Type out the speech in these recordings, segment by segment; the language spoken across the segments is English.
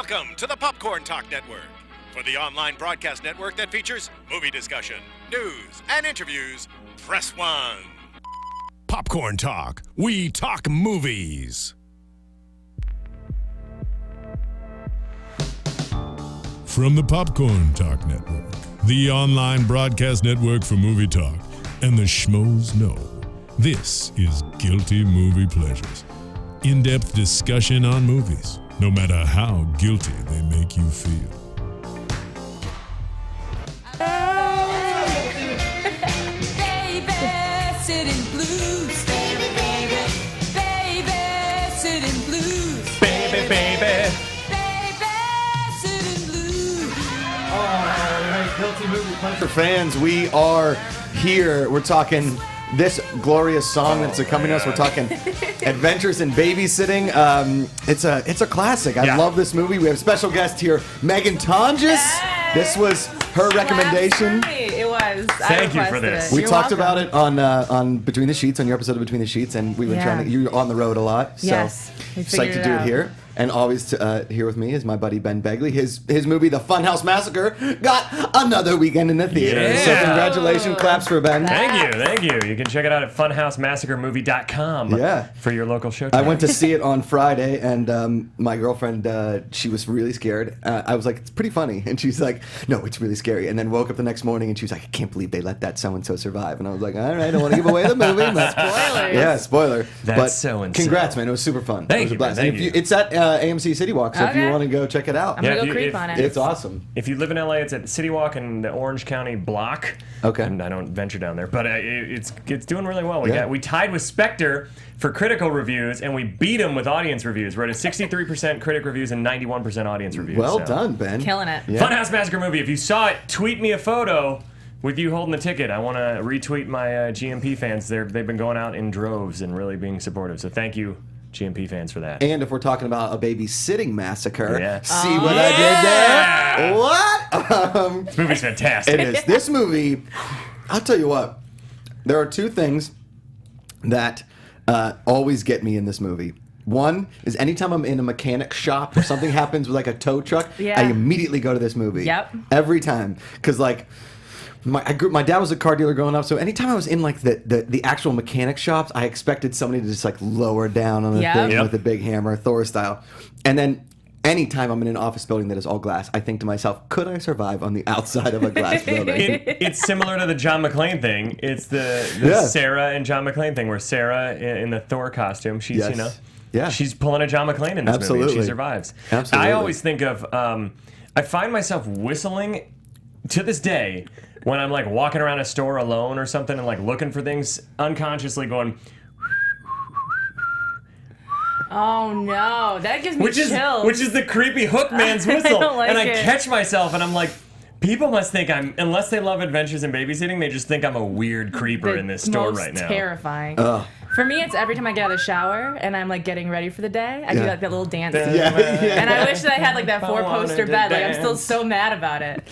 Welcome to the Popcorn Talk Network. For the online broadcast network that features movie discussion, news, and interviews, press 1. Popcorn Talk. We talk movies. From the Popcorn Talk Network, the online broadcast network for movie talk, and the schmoes know, this is Guilty Movie Pleasures. In-depth discussion on movies, no matter how guilty they make you feel. Babysitting blues. Babysitting blues. Baby. Babysitting blues. All right, Guilty Movie Pleasure fans, we are here. We're talking this glorious song that's accompanying us. We're talking Adventures in Babysitting. It's a classic. I love this movie. We have special guest here, Meghan Tonjes. Hey! This was her recommendation. It was. Thank you for this. We talked about it on Between the Sheets, on your episode of Between the Sheets, and we've been trying to. You're on the road a lot, so Yes, we psyched to do it here. And always here with me is my buddy Ben Begley. His movie, The Funhouse Massacre, got another weekend in the theater. Yeah. So congratulations, claps for Ben. Thank you. You can check it out at funhousemassacremovie.com for your local show. I went to see it on Friday, and my girlfriend, she was really scared. I was like, it's pretty funny. And she's like, no, it's really scary. And then woke up the next morning, and she was like, I can't believe they let that so-and-so survive. And I was like, all right, I don't want to give away the movie. But Spoilers. yeah, spoiler. That's but so-and-so. Congrats, man. It was super fun. Thank it was you, a blast. man. And Thank you. It's at AMC City Walk, so if you Okay. want to go check it out. I'm gonna Yeah, go if creep you- on it. It's awesome. If you live in LA, it's at City Walk in the Orange County block. Okay. And I don't venture down there, but it's doing really well. Yeah. We tied with Spectre for critical reviews, and we beat them with audience reviews. We're at a 63% critic reviews and 91% audience reviews. Well so. done, Ben. Killing it. Yeah. Funhouse Massacre movie. If you saw it, tweet me a photo with you holding the ticket. I want to retweet my GMP fans. They've been going out in droves and really being supportive. So thank you, GMP fans, for that. And if we're talking about a babysitting massacre, Yeah. see what I did there? What? This movie's fantastic. It is. This movie, I'll tell you what, there are two things that always get me in this movie. One is anytime I'm in a mechanic shop or something happens with like a tow truck, Yeah. I immediately go to this movie. Yep. Every time. Because like, my dad was a car dealer growing up, so anytime I was in like the actual mechanic shops, I expected somebody to just like lower down on the Yep. thing Yep. with a big hammer, Thor style. And then anytime I'm in an office building that is all glass, I think to myself, could I survive on the outside of a glass building? It's similar to the John McClane thing. It's the Yeah. Sarah and John McClane thing, where Sarah in the Thor costume, she's Yes. Yeah. she's pulling a John McClane in this movie. Absolutely. And she survives. Absolutely. I always think of I find myself whistling to this day when I'm like walking around a store alone or something and like looking for things, unconsciously going. Oh no, that gives me Which chills. is the creepy hook man's whistle. don't like and I it. catch myself and I'm like, people must think unless they love Adventures in Babysitting, they just think I'm a weird creeper in this store most right now. Terrifying. Ugh. For me, it's every time I get out of the shower and I'm like getting ready for the day. I do Yeah. like that little dance. Yeah. And I wish that I had like that I 4-poster wanted to bed. Like I'm still dance. so mad about it.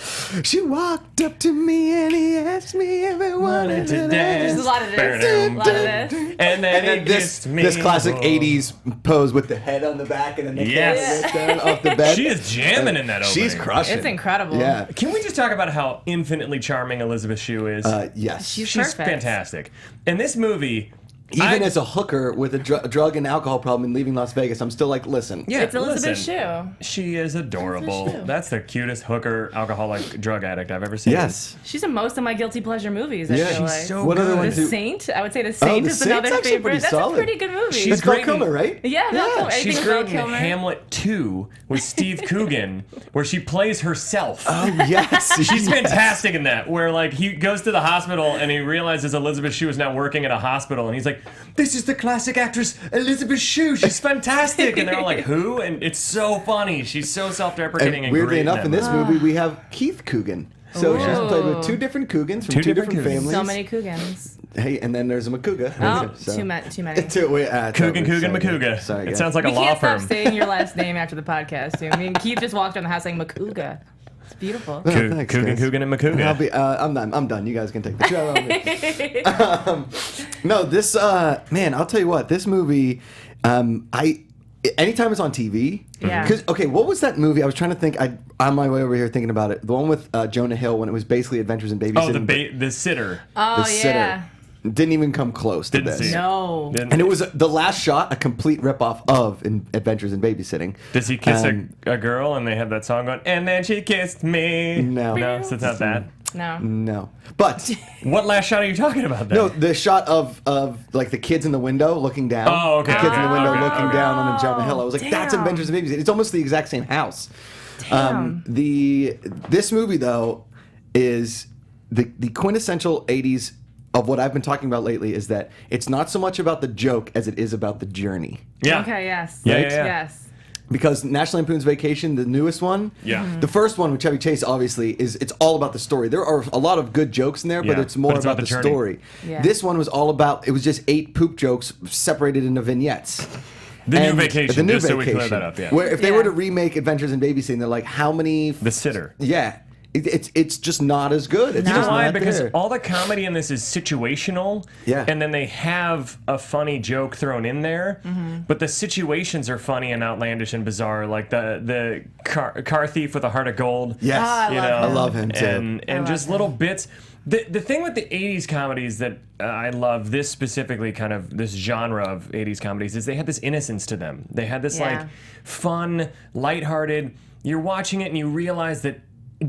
She walked up to me and he asked me if I wanted to dance. There's a lot of this. A lot of this. And then, And then this classic Oh. 80s pose with the head on the back and then the Yes. camera down off the bed. She is jamming in that opening. She's crushing. It's incredible. Yeah. Can we just talk about how infinitely charming Elizabeth Shue is? Yes. She's She's perfect. fantastic. In this movie, Even as a hooker with a drug and alcohol problem and leaving Las Vegas, I'm still like, listen. yeah, It's Elizabeth listen, Shue. She is adorable. Elizabeth Shue. That's the cutest hooker, alcoholic, drug addict I've ever seen. Yes. She's in most of my guilty pleasure movies. I Yeah. feel She's like. so What other good. ones The do- Saint. I would say The Saint The is Saint's another actually favorite. pretty That's solid. a pretty good movie. She's That's Val great in- Kilmer, right? Yeah, Val Kilmer. She's Anything great with Val in Kilmer. Hamlet 2 with Steve Coogan, where she plays herself. Oh, yes. She's fantastic in that, where like he goes to the hospital and he realizes Elizabeth Shue is now working at a hospital, and he's like, "This is the classic actress Elizabeth Shue. She's fantastic." And they're all like, "Who?" And it's so funny. She's so self-deprecating and weirdly great enough, in that this movie, we have Keith Coogan. So she's played with two different Cougans from two different different Cougans. families. So many Cougans. Hey, and then there's a Macuga. Oh, So- too many. Coogan, Macuga. Sorry, It guys. sounds like We a law can't stop firm. saying your last name after the podcast, dude. I mean, Keith just walked around the house saying Macuga. It's beautiful. Oh, thanks, Coogan, guys. Coogan, and Macuga. I'll be, I'm done. You guys can take the show. No, this man, I'll tell you what. This movie, anytime it's on TV. Yeah. Because what was that movie? I was trying to think. On my way over here thinking about it. The one with Jonah Hill when it was basically Adventures in Babysitting. Oh, the sitter. Oh, The yeah. Sitter. Didn't even come close to Didn't this. see it. No. And it was the last shot, a complete ripoff of Adventures in Babysitting. Does he kiss a girl and they have that song going, and then she kissed me? No. No, so it's not that. No. No. But What last shot are you talking about then? no, the shot of like the kids in the window looking down. Oh, okay. The kids in the window Okay, looking okay. down on Jonah Hill. I was like, that's Damn. Adventures in Babysitting. It's almost the exact same house. Damn. This movie though is the quintessential 80s of what I've been talking about lately is that it's not so much about the joke as it is about the journey. Yeah. Okay, yes. Yeah, Right? yeah, yeah. Yes. Because National Lampoon's Vacation, the newest one, Yeah. Mhm. the first one with Chevy Chase, obviously, it's all about the story. There are a lot of good jokes in there, but Yeah, it's more but it's about about the the journey. story. Yeah. This one was all about, it was just 8 poop jokes separated into vignettes. The new And- vacation, the new just so we vacation, clear that up, yeah. Where if they Yeah. were to remake Adventures in Babysitting, they're like, how many? The sitter. Yeah, it's just not as good. It's No. just Why? not Because there. all the comedy in this is situational, Yeah. and then they have a funny joke thrown in there, but the situations are funny and outlandish and bizarre, like the car thief with a heart of gold. Yes, Oh, I love him. I love him too. and just him. little bits. The thing with the 80s comedies that I love, this specifically kind of this genre of 80s comedies, is they had this innocence to them. They had this Yeah. like fun, lighthearted. You're watching it and you realize that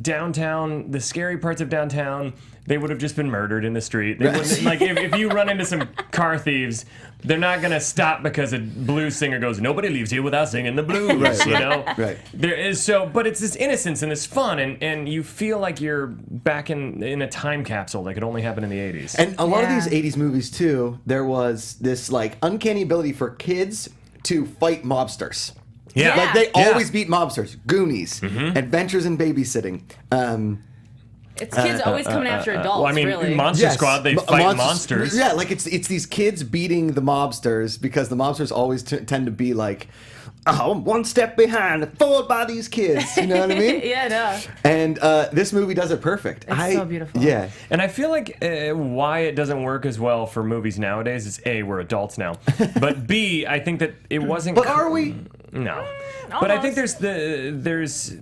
downtown, the scary parts of downtown, they would have just been murdered in the street. They wouldn't, like if you run into some car thieves, they're not gonna stop because a blues singer goes, "Nobody leaves here without singing the blues," Right, you right, know. right. There is but it's this innocence and this fun, and you feel like you're back in a time capsule that could only happen in the 80s. And a lot of Yeah. these 80s movies too, there was this like uncanny ability for kids to fight mobsters. yeah, Like they Yeah. always beat mobsters. Goonies, Adventures in Babysitting. It's kids always coming after adults, well, I mean, really. Monster Squad, they fight monsters. Yeah, like it's these kids beating the mobsters because the mobsters always tend to be like, oh, I'm one step behind, fooled by these kids. You know what I mean? Yeah, no. And this movie does it perfect. It's so beautiful. Yeah. And I feel like why it doesn't work as well for movies nowadays is A, we're adults now, but B, I think that it wasn't. But are we? No. But I think Almost.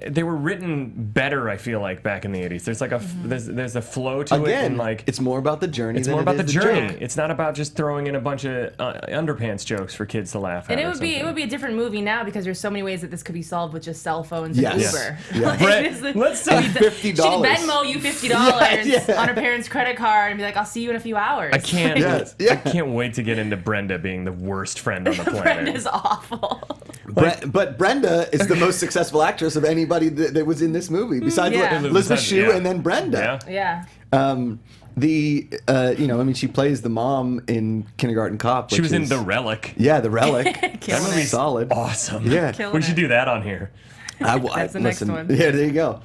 they were written better. I feel like back in the 80s, there's like there's a flow to it, Again, and like it's more about the journey. it's than more it about the is journey. joke. It's not about just throwing in a bunch of underpants jokes for kids to laugh at. And or it would be a different movie now because there's so many ways that this could be solved with just cell phones and Yes. Uber. Yeah. Like, Brett, this- let's she talk $50. should Venmo you $50 Yeah. on her parents' credit card and be like, "I'll see you in a few hours." I can't. Yes, yeah. I can't wait to get into Brenda being the worst friend on the planet. Brenda's awful. But Brenda is the most successful actress of anybody that was in this movie, besides Yeah. Elisabeth Shue Yeah. and then Brenda. Yeah. Yeah. She plays the mom in Kindergarten Cop. She which was in is- The Relic. Yeah, The Relic. Killing movie's it. Solid. Awesome. Yeah. Killing We it. should do that on here. That's the next one. Yeah, there you go.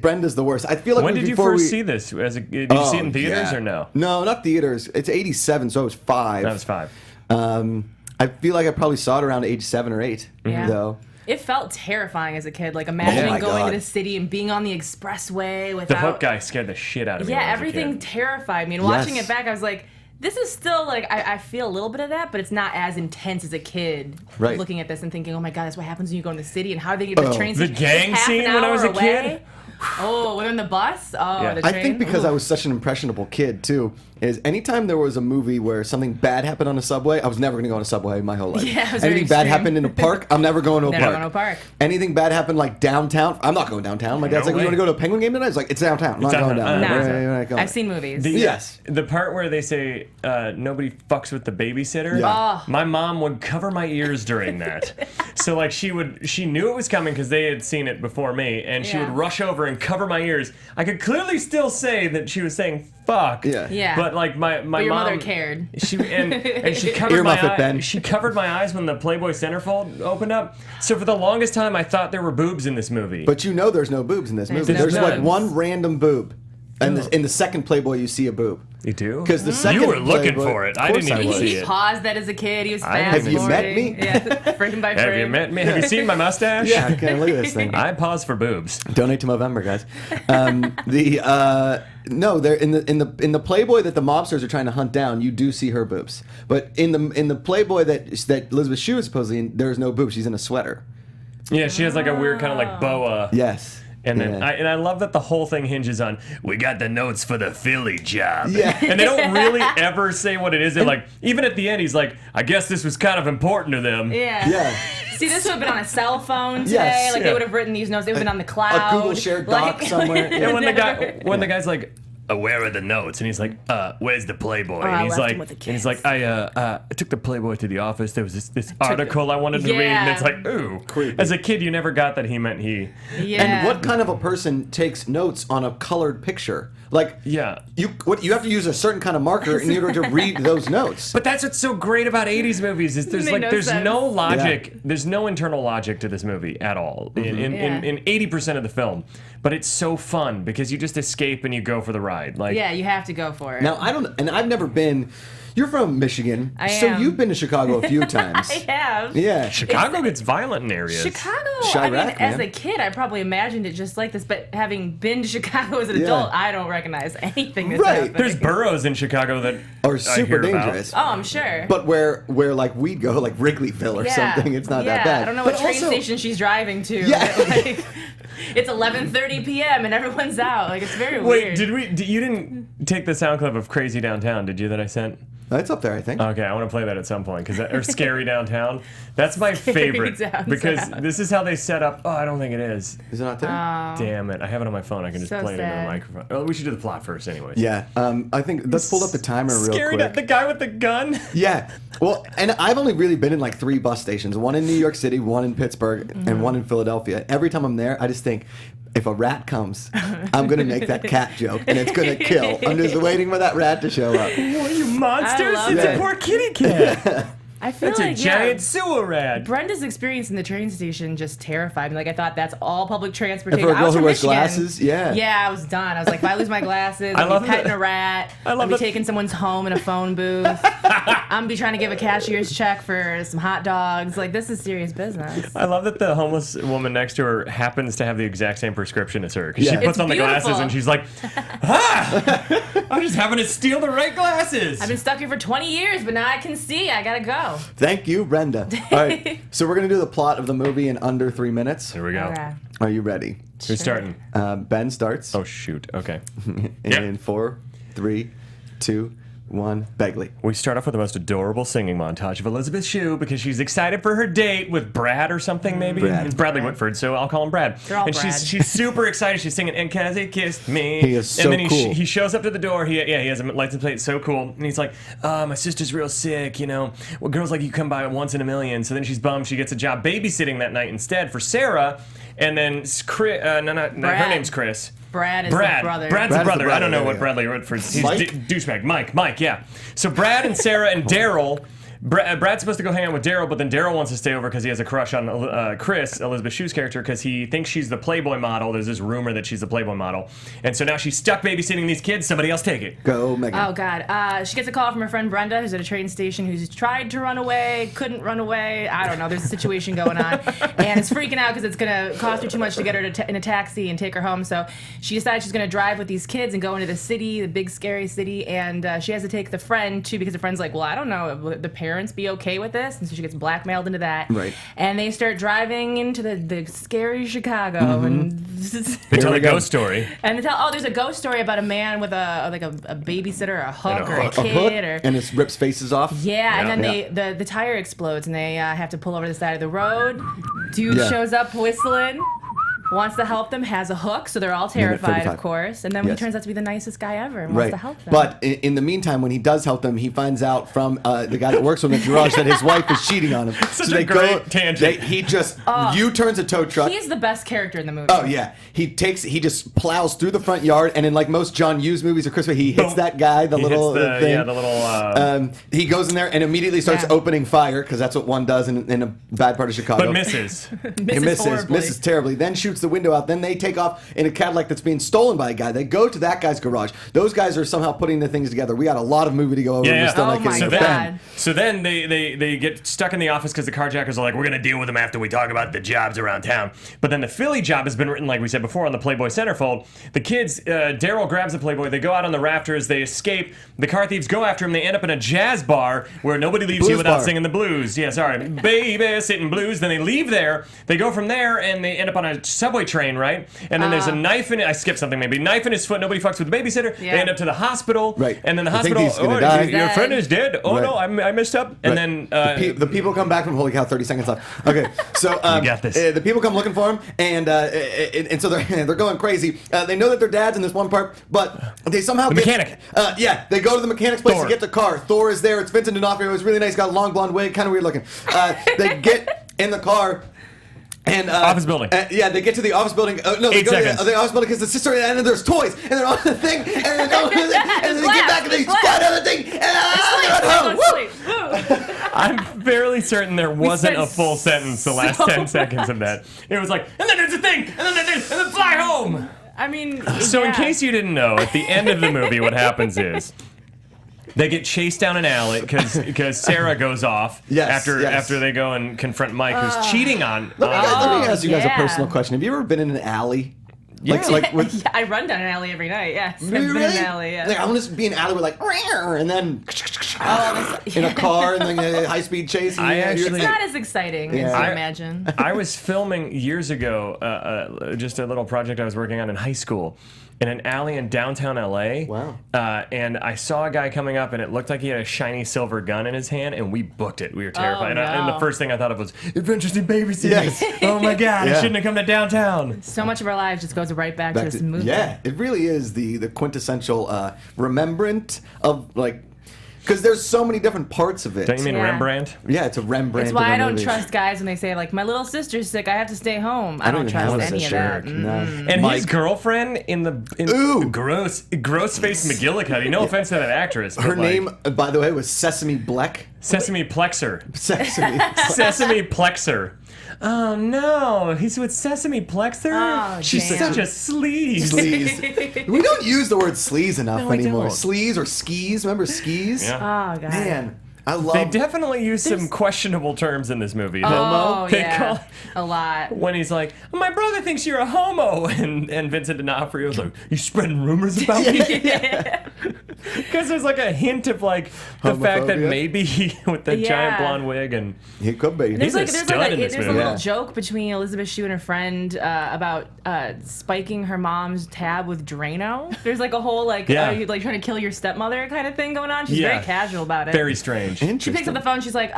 Brenda's the worst. I feel like When did you before first we- see this? Did you see it in theaters yeah. or no? No, not theaters. It's 87, so I was 5. That was 5. I feel like I probably saw it around age 7 or 8, Yeah. though. It felt terrifying as a kid, like imagining my going God. to the city and being on the expressway The without. hook guy scared the shit out of me. Yeah, when I was a everything kid. terrified me. And watching Yes. it back, I was like, this is still like I feel a little bit of that, but it's not as intense as a kid. Right. Looking at this and thinking, oh my god, that's what happens when you go in the city, and how do they get to the Oh. train The station? gang Half an scene when I was hour a kid? away? Oh, when in the bus? Oh, Yeah. the I train. think because Ooh. I was such an impressionable kid, too, is anytime there was a movie where something bad happened on a subway, I was never going to go on a subway my whole life. Yeah, it was very Anything bad extreme. happened in a park, I'm never going to a Never park. going to a park. Anything bad happened like downtown, I'm not going downtown. My dad's No like, you want way. to go to a Penguin game tonight? I was like, it's downtown. I'm not going downtown. down. Nah. We're not going. I've seen movies. Yes. The part where they say nobody fucks with the babysitter. Yeah. Oh. My mom would cover my ears during that. So like she knew it was coming because they had seen it before me, and she Yeah. would rush over and cover my ears. I could clearly still say that she was saying fuck. Yeah. Yeah. But like my But your mom, mother cared. She and she covered Earmuff my it, Ben. She covered my eyes when the Playboy centerfold opened up. So for the longest time, I thought there were boobs in this movie. But you know there's no boobs in this movie. no There's like boobs. one random boob. And in the second Playboy, you see a boob. You do? Because the second You were looking Playboy- for it. I Of course didn't even was. see He it. paused that as a kid. He was fast Have you met forwarding. me? Yeah, frame by frame. Have you met me? Have you seen my mustache? Yeah, I can't look at this thing. I pause for boobs. Donate to Movember, guys. No, they're in the Playboy that the mobsters are trying to hunt down. You do see her boobs, but in the Playboy that Elisabeth Shue is supposedly in, there's no boobs. She's in a sweater. Yeah, she has like a weird kind of like boa. Yes. And then Yeah. I love that the whole thing hinges on we got the notes for the Philly job. Yeah. And they don't really ever say what it is. They're like, even at the end, he's like, I guess this was kind of important to them. Yeah. Yeah. See, this would have been on a cell phone today. Yes. Like Yeah. they would have written these notes. They would have been on the cloud. A Google shared doc somewhere. it And would when the never- guy's like, where are the notes? And he's like, where's the Playboy? I And he's left like, him with the and he's like, I took the Playboy to the office. There was this article I wanted to read, and it's like, ooh. Creepy. As a kid, you never got that he meant he. Yeah. And what kind of a person takes notes on a colored picture? Like, Yeah. you have to use a certain kind of marker in order to read those notes. But that's what's so great about 80s movies is there's Make like no there's sense. no logic, there's no internal logic to this movie at all in 80% of the film. But it's so fun because you just escape and you go for the ride. Like Yeah, you have to go for it. Now I've never been. You're from Michigan, I so am. you've been to Chicago a few times. I have. Yeah. Chicago gets violent in areas. Chicago, Chirac, as man. a kid, I probably imagined it just like this, but having been to Chicago as an Yeah. adult, I don't recognize anything that's Right. happening. There's boroughs in Chicago that Or I super hear about. dangerous. Oh, I'm sure. But where like we'd go, like Wrigleyville or something, it's not that bad. I don't know But what train also- station she's driving to. Yeah. but, like, it's 11:30 p.m. and everyone's out. Like it's very Wait, weird. you didn't take the sound clip of Crazy Downtown, did you, that I sent? That's up there, I think. Okay, I want to play that at some point or Scary Downtown. That's my Scary favorite Downtown. because this is how they set up. Oh, I don't think it is. Is it not there? Damn it! I have it on my phone. I can just So play it into the sad. microphone. Oh, we should do the plot first, anyways. Yeah. I think let's pull up the timer real Scary quick. the guy with the gun. Yeah. Well, and I've only really been in like 3 bus stations. One in New York City, one in Pittsburgh, and one in Philadelphia. Every time I'm there, I just think, if a rat comes, I'm going to make that cat joke, and it's going to kill. I'm just waiting for that rat to show up. What are you monsters? love It's it. a poor kitty cat. I feel That's a like giant sewer rat. Brenda's experience in the train station just terrified me. Like I thought that's all public transportation. And for a I girl was who from wears Michigan. glasses, yeah. Yeah, I was done. I was like, if I lose my glasses, I I'm love be petting that- a rat. I love I'll be that- taking someone's home in a phone booth. I'm gonna be trying to give a cashier's check for some hot dogs. Like this is serious business. I love that the homeless woman next to her happens to have the exact same prescription as her because Yeah. she puts It's on the glasses beautiful. and she's like, I'm just having to steal the right glasses. I've been stuck here for 20 years, but now I can see. I gotta go. Thank you, Brenda. All right. So we're going to do the plot of the movie in under 3 minutes. Here we go. Okay. Are you ready? Who's starting? Ben starts. Oh shoot. Okay. In 4, 3, 2, 1. Begley. We start off with the most adorable singing montage of Elisabeth Shue because she's excited for her date with Brad or something, maybe. Brad. It's Bradley Whitford, so I'll call him Brad. They're all and Brad. she's super excited. She's singing "And 'Cause He Kissed Me." He is so and then cool. he shows up to the door. He has a license plate. It's so cool. And he's like, "My sister's real sick. You know, well, girls like you come by once in a million." So then she's bummed. She gets a job babysitting that night instead for Sarah. And then her name's Chris. Brad is Brad. the brother. Brad's the Brad's the brother. I don't brother, know there what you go. Bradley Whitford's. He's Mike? douchebag. Mike, yeah. So Brad and Sarah and Daryl. Brad's supposed to go hang out with Daryl, but then Daryl wants to stay over because he has a crush on Chris, Elisabeth Shue's character, because he thinks she's the Playboy model. There's this rumor that she's the Playboy model. And so now she's stuck babysitting these kids. Somebody else take it. Go, Megan. Oh God! She gets a call from her friend Brenda, who's at a train station, who's tried to run away, couldn't run away. I don't know. There's a situation going on, and it's freaking out because it's gonna cost her too much to get her in a taxi and take her home. So she decides she's gonna drive with these kids and go into the city, the big scary city, and she has to take the friend too because the friend's like, well, I don't know, will the parents be okay with this? And so she gets blackmailed into that. Right. And they start driving into the scary Chicago, and They tell we a go. ghost story. and they tell, there's a ghost story about a man with a babysitter, or a hook, or a a hook, kid, or and it rips faces off. yeah, and Yeah. then the tire explodes, and they have to pull over to the side of the road. Dude Yeah. shows up whistling, wants to help them, has a hook, so they're all terrified, 35. of course. And then he Yes. turns out to be the nicest guy ever and Right. wants to help them. But in the meantime, when he does help them, he finds out from the guy that works with him at the garage that his wife is cheating on him. Such a great tangent. He just U-turns a tow truck. he's the best character in the movie. Oh yeah, he just plows through the front yard, and in like most John Hughes movies or Christopher, he hits Boom. that guy, the He little hits the, thing. yeah, the little. He goes in there and immediately starts Yeah. opening fire because that's what one does in a bad part of Chicago. but misses. He misses, horribly. misses terribly. Then shoots the window out. Then they take off in a Cadillac that's being stolen by a guy. They go to that guy's garage. Those guys are somehow putting the things together. We got a lot of movie to go over. Yeah. We're still not Oh my getting God. there. So then they get stuck in the office because the carjackers are like, we're going to deal with them after we talk about the jobs around town. But then the Philly job has been written, like we said before, on the Playboy centerfold. The kids, Daryl grabs the Playboy. They go out on the rafters. They escape. The car thieves go after him. They end up in a jazz bar where nobody leaves you Blues without bar. singing the blues. Yeah, sorry. Babysitting blues. Then they leave there. They go from there and they end up on a subway train, right? And then there's a knife in it. I skipped something maybe. Knife in his foot. Nobody fucks with the babysitter. Yeah. They end up to the hospital. Right. And then the I think hospital, he's gonna die. your friend is dead. Oh, Right. no, I messed up. And Right. then... the people come back from holy cow. 30 seconds left. Okay, so got this. The people come looking for him, and so they're going crazy. They know that their dad's in this one part, but they somehow The mechanic. Yeah, they go to the mechanic's place Thor. to get the car. Thor is there. It's Vincent D'Onofrio. It's really nice. Got a long blonde wig, kind of weird looking. They get in the car. And Office building. Yeah, they get to the office building. No, they 8 go seconds. to the office building because the sister, and then there's toys, and they're on the thing, and they go, and then they get back and they splat on the thing, and they're at home. Woo! I'm fairly certain there wasn't spent a full sentence the last so 10 seconds of that. It was like, and then there's a thing, and then fly home. I mean, So in yeah. case you didn't know, at the end of the movie, what happens is they get chased down an alley because Sarah goes off Yes, after they go and confront Mike, who's cheating on. Let me ask you guys a yeah. personal question. Have you ever been in an alley? Yeah. Like with, Yeah, I run down an alley every night. Yes, I've been in really? an alley. Yeah. Like, I want to be in an alley with like, and then Oh, in a car and then a high speed chase. And I you're- actually- it's not as exciting as Yeah. you imagine. I was filming years ago just a little project I was working on in high school in an alley in downtown LA. Wow. And I saw a guy coming up and it looked like he had a shiny silver gun in his hand and we booked it. We were terrified. Oh, And the no. first thing I thought of was, Adventures in Babysitting. Yes. Oh my God, I Yeah. shouldn't have come to downtown. So much of our lives just goes right back to this movie. Yeah, it really is the quintessential remembrance of like, because there's so many different parts of it. Don't you mean Yeah. Rembrandt? Yeah, it's a Rembrandt. That's why of a I don't movie. trust guys when they say like, my little sister's sick, I have to stay home. I don't even trust have a any of sister. that. No. And Mike. his girlfriend in Ooh. gross face McGillicuddy. No offense to that actress. But Her like, name, by the way, was Sesame Bleck. Sesame Plexer. Sesame. Sesame Plexer. Oh no, he's with Sesame Plexer? Oh, She's damn. such a sleaze. Sleaze. We don't use the word sleaze enough No, we anymore. don't. Sleaze or skis. Remember skis? Yeah. Oh, God. Man, I love. They definitely use some questionable terms in this movie. Oh, They yeah. call- A lot. when he's like, my brother thinks you're a homo, and Vincent D'Onofrio's like, you spreading rumors about me? Because there's like a hint of like the fact that Homophobia? maybe he, with the giant Yeah. blonde wig and He could be. There's a like stud in this there's a movie. little Yeah. joke between Elisabeth Shue and her friend about spiking her mom's tab with Drano. There's like a whole like Yeah. you're like trying to kill your stepmother kind of thing going on. She's Yeah. very casual about it. very strange. She picks up Interesting. the phone. She's like,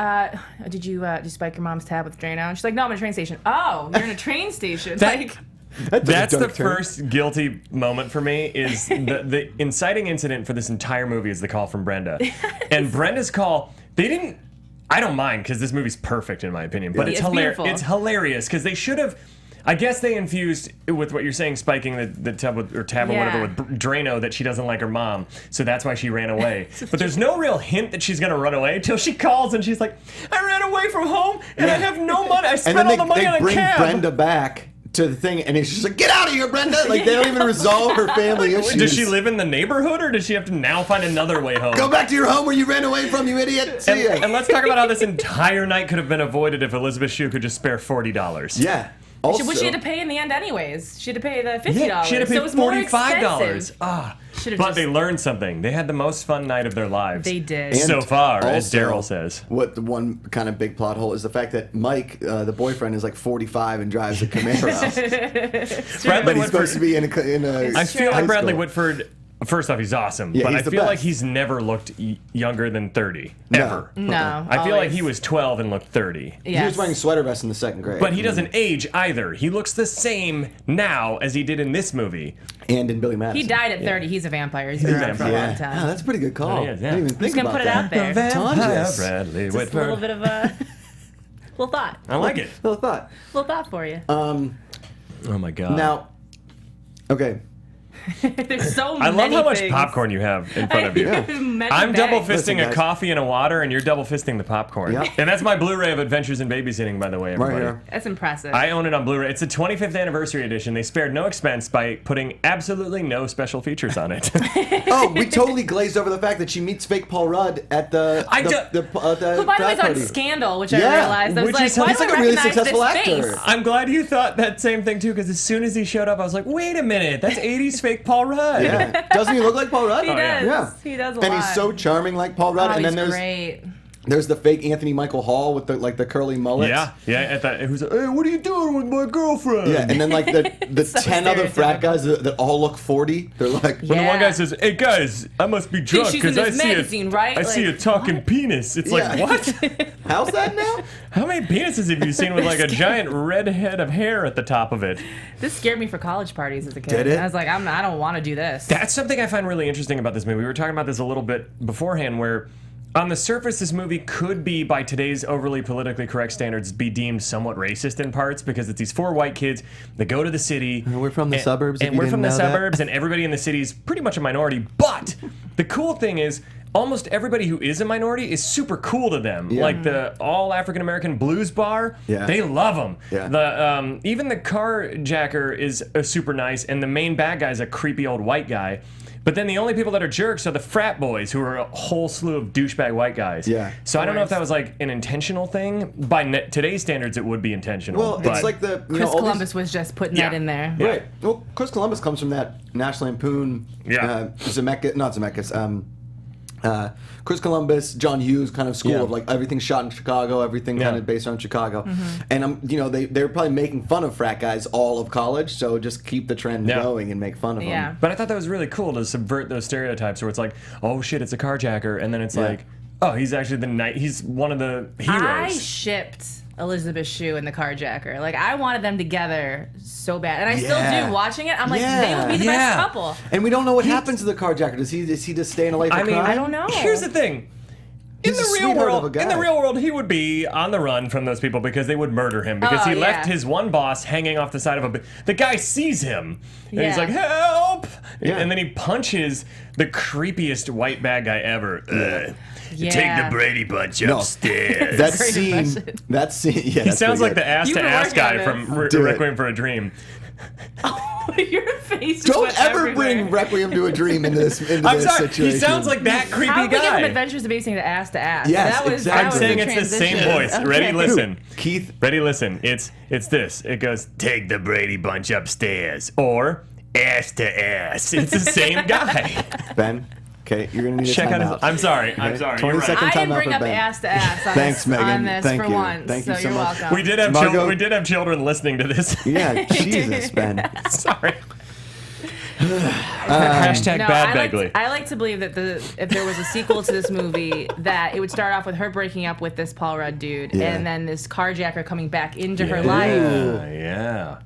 "Did you spike your mom's tab with Drano?" And she's like, "No, I'm in a train station." Oh, you're in a train station. That- like, That's the dark turn. first guilty moment for me is the inciting incident for this entire movie is the call from Brenda. And Brenda's call, they didn't, I don't mind because this movie's perfect in my opinion, but It's it's hilarious. beautiful. It's hilarious because they should have, I guess they infused with what you're saying, spiking the tub with, or tab or Yeah. whatever with Drano that she doesn't like her mom. So that's why she ran away. But there's no real hint that she's going to run away until she calls and she's like, I ran away from home and I have no money. I And spent then all the money they on a bring cab. Brenda back to the thing, and it's just like, get out of here, Brenda! Like, they don't even resolve her family issues. Does she live in the neighborhood, or does she have to now find another way home? Go back to your home where you ran away from, you idiot! See ya! And let's talk about how this entire night could have been avoided if Elisabeth Shue could just spare $40. Yeah. Also, which she had to pay in the end anyways. She had to pay the $50. Yeah, she had to so pay it was more $45. expensive. Ah, Should've but just- they learned something. They had the most fun night of their lives. They did. And so far, as also, Daryl says. What the one kind of big plot hole is the fact that Mike, the boyfriend, is like 45 and drives a Camaro. Bradley But he's supposed to be in a I feel high like Bradley school. Whitford. First off, he's awesome, Yeah, but he's I the feel like best. he's never looked younger than 30 No. ever. No. I feel like always. he was 12 and looked 30. He Yes. was wearing sweater vests in the second grade. But he doesn't age either. He looks the same now as he did in this movie. And in Billy Madison. He died at 30. He's a vampire. He's been around for a Yeah. long time. Oh, that's a pretty good call. He is, yeah. I didn't even think Just gonna about put it out that. there. Tonjes. Bradley Just a little bit of a little thought. I like it. Little thought. Little thought for you. Oh my god. Now, okay. There's so I many love how much things. popcorn you have in front of you. Many I'm double bags. fisting Listen, a guys. coffee and a water, and you're double fisting the popcorn. Yep. And that's my Blu-ray of Adventures in Babysitting, by the way, everybody. here. That's impressive. I own it on Blu-ray. It's a 25th anniversary edition. They spared no expense by putting absolutely no special features on it. Oh, we totally glazed over the fact that she meets fake Paul Rudd at the Who, by the way, is on party. Scandal, which Yeah, I realized. I was which like, is- why he's do I like a really recognize successful this actor. face? I'm glad you thought that same thing, too, because as soon as he showed up, I was like, wait a minute, that's 80s fake Paul Rudd. Yeah. Doesn't he look like Paul Rudd? He does. Yeah. He does a And lot. he's so charming like Paul Rudd. Oh, and then he's there's great. there's the fake Anthony Michael Hall with the curly mullet. Yeah. At that, who's like, hey, what are you doing with my girlfriend? Yeah, and then like the So 10 other frat stereotypical. guys that all look 40. They're like, When the one Yeah. guy says, hey guys, I must be drunk she's in because I this see magazine, right? I see a Like, talking penis. It's like, Yeah. what? how's that now? How many penises have you seen with like a giant red head of hair at the top of it? This scared me for college parties as a kid. Did it? I was like, I don't want to do this. That's something I find really interesting about this movie. We were talking about this a little bit beforehand, where on the surface, this movie could be, by today's overly politically correct standards, be deemed somewhat racist in parts because it's these 4 white kids that go to the city. And we're from the suburbs, if And you we're from the didn't know that. suburbs, and everybody in the city is pretty much a minority. But the cool thing is, almost everybody who is a minority is super cool to them. Yeah. Like the all African American blues bar, Yeah. they love them. Yeah. The even the carjacker is super nice, and the main bad guy is a creepy old white guy. But then the only people that are jerks are the frat boys, who are a whole slew of douchebag white guys. Yeah. So I don't know if that was like an intentional thing. By today's standards, it would be intentional. Well, but it's like the Chris all these- Columbus was just putting that in there. Yeah. Right. Well, Chris Columbus comes from that National Lampoon, Chris Columbus, John Hughes kind of school Yeah. of like everything's shot in Chicago, everything kind Yeah. of based on Chicago, and they're probably making fun of frat guys all of college, so just keep the trend Yeah. going and make fun of Yeah. them. But I thought that was really cool to subvert those stereotypes where it's like, oh shit, it's a carjacker, and then it's Yeah. like, oh, he's actually he's one of the heroes. I shipped Elisabeth Shue and the carjacker. Like, I wanted them together so bad. And I still Yeah. do. Watching it, I'm like, Yeah. they would be the Yeah. best couple. And we don't know what happens to the carjacker. Does he just stay in a life of crime? I don't know. Here's the thing. He's a In the sweetheart of a guy. real world, he would be on the run from those people because they would murder him because Oh, he left yeah. his one boss hanging off the side of a. The guy sees him and he's Yeah. like, "Help!" Yeah. And then he punches the creepiest white bad guy ever. Yeah. Take the Brady Bunch upstairs. That Great scene. impression. That scene. Yeah. He sounds like the ass You've to been ass working on guy this. from Do it. Requiem for a Dream. Your face just Don't went ever everywhere. bring Requiem to a Dream into this I'm sorry. situation. He sounds like that creepy How did we get from guy. Adventures of Babysitting to ass to ass? Yes, that was, exactly. that I'm was saying the it's the same transition. voice. Okay. Ready, listen. Keith. Ready, listen. It's this. It goes, take the Brady Bunch upstairs. Or ass to ass. It's the same guy. Ben. Okay, you're gonna need a Check out his. timeout. I'm sorry. I'm Okay, sorry. 20 You're right. seconds. I didn't Time out bring for up Ben. ass to ass on Thanks, this, Megan. on this Thank for you. once. Thank you so you're much. welcome. We did have Margot- we did have children listening to this. Yeah, Jesus, Ben. Sorry. Hashtag No, bad I Begley. like to believe that if there was a sequel to this movie, that it would start off with her breaking up with this Paul Rudd dude, Yeah. and then this carjacker coming back into her life, Yeah.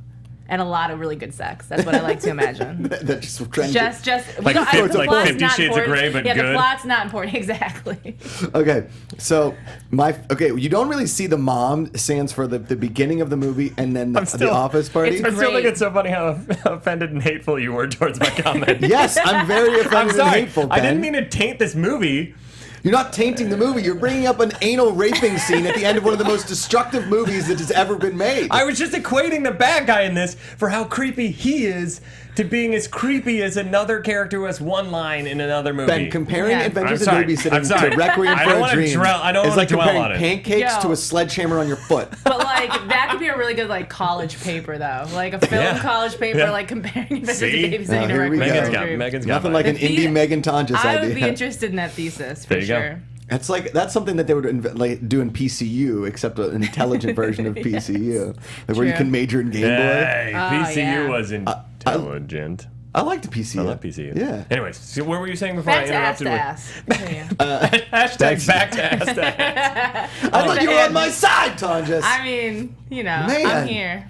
and a lot of really good sex. That's what I like to imagine. That just trend. just Like the like plot's 50 not Shades of important. Grey, but yeah, good. the plot's not important. Exactly. Okay, so you don't really see the mom stands for the beginning of the movie and then the office party. It's I still think Great. it's so funny how offended and hateful you were towards my comment. Yes, I'm very offended I'm and sorry. hateful, Ben. I didn't mean to taint this movie. You're not tainting the movie. You're bringing up an anal raping scene at the end of one of the most destructive movies that has ever been made. I was just equating the bad guy in this for how creepy he is to being as creepy as another character who has one line in another movie. Ben, comparing Yeah. Adventures I'm in sorry. I'm Babysitting sorry. to Requiem I for don't a wanna Dream dwell- I don't is wanna like dwell comparing on it. pancakes Yo. to a sledgehammer on your foot. But like that could be a really good like college paper though, like a film Yeah. college paper, Yeah. like comparing Adventures See? of Babysitting to here we Requiem go. for a Dream. Megan's got Nothing mine. like an The- indie Meghan Tonjes I idea. would be interested in that thesis for There you go. sure. That's something that they would do in PCU, except an intelligent version of PCU, like where you True. can major in Game Boy. Hey, Oh, PCU yeah. was intelligent. I like the PCU. I love PCU. Yeah. Anyways, so what were you saying before Back I to ass interrupted to with ass. Yeah. hashtag back to ass to ass? I thought you were on my side, Tonjes. I mean, you know, Man. I'm here.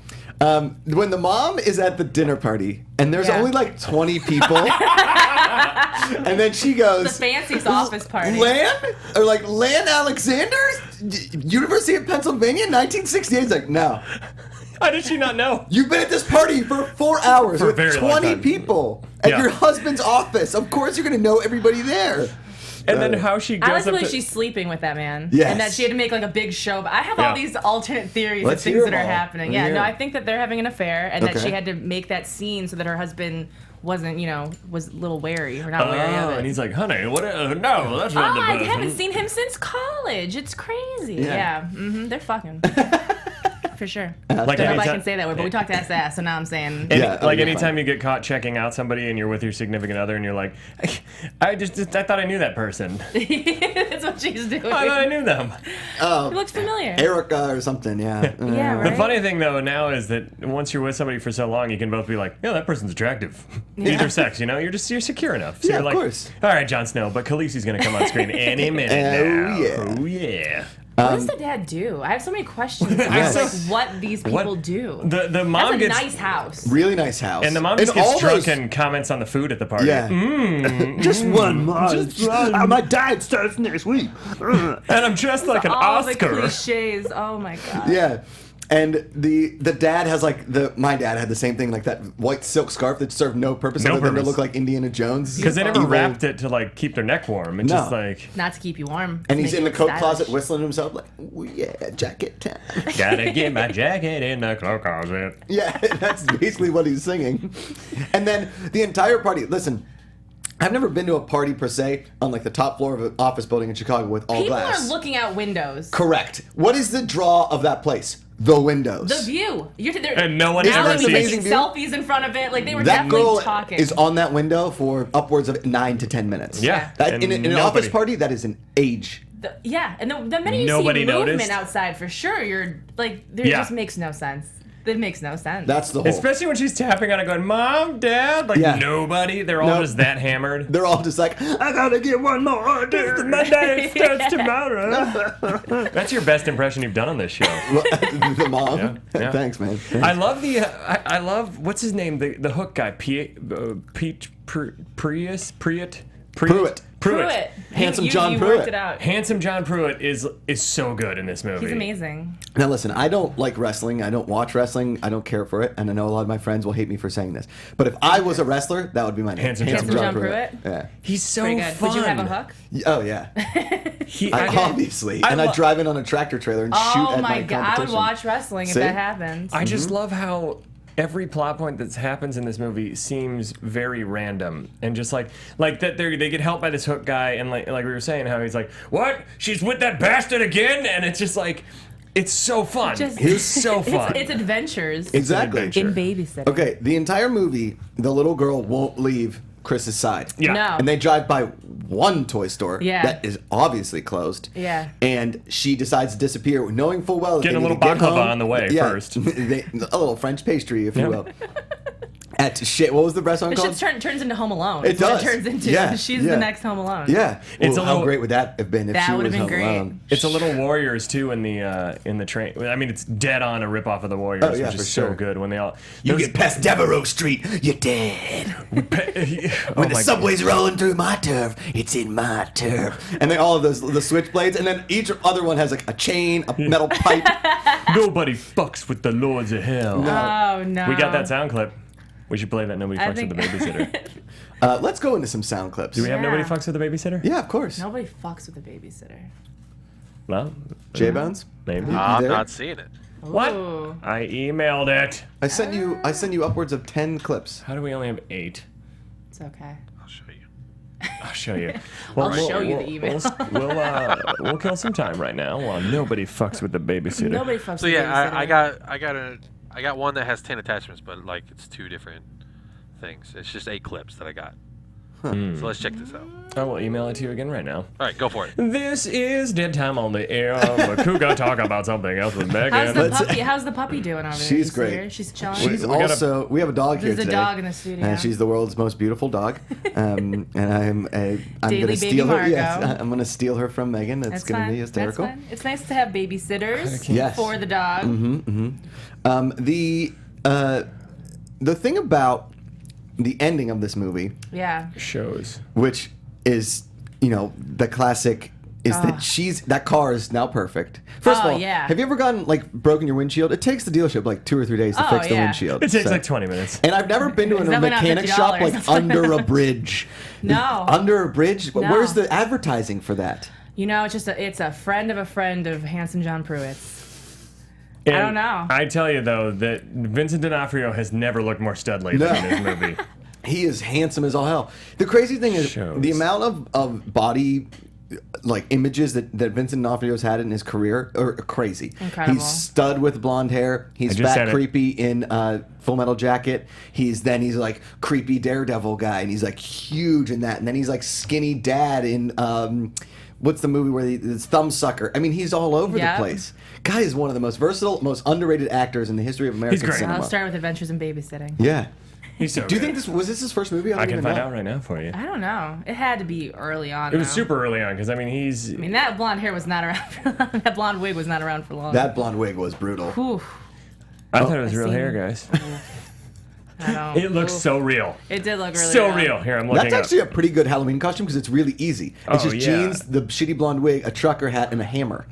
When the mom is at the dinner party and there's Yeah. only like 20 people, and then she The goes, fanciest office party. Lan Alexander, University of Pennsylvania, 1968. He's like, no. How did she not know? You've been at this party for 4 hours For a with very long 20 time. people at Yeah. your husband's office. Of course you're going to know everybody there. And then how she goes I also up feel like to... she's sleeping with that man. Yes. And that she had to make like a big show. But I have Yeah. all these alternate theories Let's of things hear that them are all. happening. Let me Yeah, hear no, them. I think that they're having an affair and that Okay. she had to make that scene so that her husband wasn't, was a little wary or not wary of it. and he's like, honey, what? No, that's not the I person. haven't seen him since college. It's crazy. Yeah. They're fucking. For sure. Like I don't know if I anytime- can say that word, but we talked ass to ass, so now I'm saying. Yeah, like you're anytime fine. you get caught checking out somebody and you're with your significant other and you're like, I thought I knew that person. That's what she's doing. I thought I knew them. It looks familiar. Erica or something, yeah. Yeah, right. The funny thing though now is that once you're with somebody for so long, you can both be like, yeah, that person's attractive. Either sex, you're secure enough. So Yeah, you're of like, course. all right, Jon Snow, but Khaleesi's gonna come on screen any minute Oh, now. yeah. Oh yeah. What does the dad do? I have so many questions about Yes. like what these people What- do. The mom That's a gets nice house. Really nice house. and the mom just all gets drunk those- and comments on the food at the party. Yeah. Just one month. My dad starts next week. And I'm dressed like an All the Oscar. cliches. Oh my god. Yeah. And the dad has my dad had the same thing, like that white silk scarf that served no purpose No other than to purpose. look like Indiana Jones. Because they never Evil. wrapped it to like keep their neck warm. It's No. just like Not to keep you warm. And to he's make in you the coat look closet stylish. whistling to himself like, oh yeah, jacket time. gotta get my jacket in the coat closet. Yeah, that's basically what he's singing. And then the entire party, listen, I've never been to a party per se on like the top floor of an office building in Chicago with all People glass. are looking out windows. Correct. What is the draw of that place? The windows. The view. And no one Isn't ever that an sees. amazing view? Selfies in front of it. Like they were That definitely girl talking. is on that window for upwards of 9 to 10 minutes. Yeah. That, And in an nobody- office party, that is an age. And the minute you Nobody see movement noticed. outside, for sure, you're like, there Yeah. just makes no sense. It makes no sense. That's the whole. Especially when she's tapping on it going, Mom, Dad, like Yeah. nobody. They're all Nope. just that hammered. They're all just like, I gotta get one more order. Monday starts tomorrow. That's your best impression you've done on this show. The mom. Yeah. Thanks, man. I love I love what's his name, the hook guy, Pruitt. Pruitt. Handsome you, John you Pruitt. worked it out. Handsome John Pruitt is so good in this movie. He's amazing. Now listen, I don't like wrestling. I don't watch wrestling. I don't care for it. And I know a lot of my friends will hate me for saying this. But if I was a wrestler, that would be my name. Handsome John Pruitt? Yeah. He's so Pretty good. fun. Would you have a hook? Oh, yeah. He, Obviously. I And I lo- drive in on a tractor trailer and shoot Oh at my my god, I competition. would watch wrestling if See? that happens. I just love how every plot point that happens in this movie seems very random and just like that they get helped by this hook guy and like we were saying how he's like, what? She's with that bastard again? And it's just like it's so fun. It's so fun. It's adventures Exactly. adventure. in babysitting. Okay, the entire movie, the little girl won't leave Chris's side. Yeah. No. And they drive by one toy store Yeah. that is obviously closed. Yeah. And she decides to disappear, knowing full well that Getting they a need little to get baklava home. on the way first. a little French pastry, if Yeah. you will. At shit, what was the restaurant It called? just turns into Home Alone. It It's what does. It turns into. Yeah, She's yeah. the next Home Alone. Yeah. It's Well, a how little- great would that have been if That she would was have been home great. alone? It's a little Warriors too in the train. I mean, it's dead on a rip off of the Warriors, Oh, yeah, which for is so sure. good when they all. You those- get past Devereaux Street, you're dead. oh When the my subway's rolling through my turf, it's in my turf. And then all of those, the switchblades, and then each other one has like a chain, a metal pipe. God. Nobody fucks with the Lords of Hell. Oh no. We got that sound clip. We should play that. Nobody fucks with the babysitter. Let's go into some sound clips. Do we have Yeah. Nobody Fucks with the Babysitter? Yeah, of course. Nobody fucks with a babysitter. Well, J-Bones? maybe. I'm there? not seeing it. What? Ooh. I emailed it. I sent you upwards of 10 clips. How do we only have 8? It's okay. I'll show you. I'll show you. I'll show you the email. We'll kill some time right now while nobody fucks with the babysitter. Nobody fucks So with a yeah, babysitter. I got one that has 10 attachments, but like it's 2 different things. It's just 8 clips that I got. So let's check this out. I will email it to you again right now. All right, go for it. This is Dead Time on the Air. Macuga talk about something else with How's the Megan. puppy? How's the puppy doing over there? She's You see great. her? She's chilling. She's We gotta- also, we have a dog here There's a today. dog in the studio. And she's the world's most beautiful dog. And I'm Daily going to baby steal her. Margot. Yes, I'm going to steal her from Megan. That's That's going to fine. be hysterical. That's fine. It's nice to have babysitters Yes. for the dog. The thing about the ending of this movie, Yeah. Shows. which is, the classic is that that car is now perfect. First of all, have you ever gotten broken your windshield? It takes the dealership 2 or 3 days to fix the windshield. It takes 20 minutes. And I've never been to a mechanic shop under a bridge. No. Under a bridge? No. Where's the advertising for that? It's a friend of Handsome John Pruitt's. And I don't know. I tell you though that Vincent D'Onofrio has never looked more studly than in this movie. He is handsome as all hell. The crazy thing is the amount of body images that Vincent D'Onofrio's had in his career are crazy. Incredible. He's stud with blonde hair. He's fat creepy in Full Metal Jacket. He's creepy Daredevil guy, and he's huge in that. And then he's skinny dad in what's the movie where his thumb sucker? I mean, he's all over the place. Guy is one of the most versatile, most underrated actors in the history of American cinema. I'll start with Adventures in Babysitting. Yeah. He's so Do you think this was his first movie? I can find out right now for you. I don't know. It had to be early on. It was super early on because that blonde hair was not around for long. That blonde wig was not around for long. That blonde wig was brutal. Whew. I thought it was real hair, guys. I don't. It looks so real. It did look really so real. Here, I'm looking. That's actually a pretty good Halloween costume because it's really easy. It's just jeans, the shitty blonde wig, a trucker hat, and a hammer.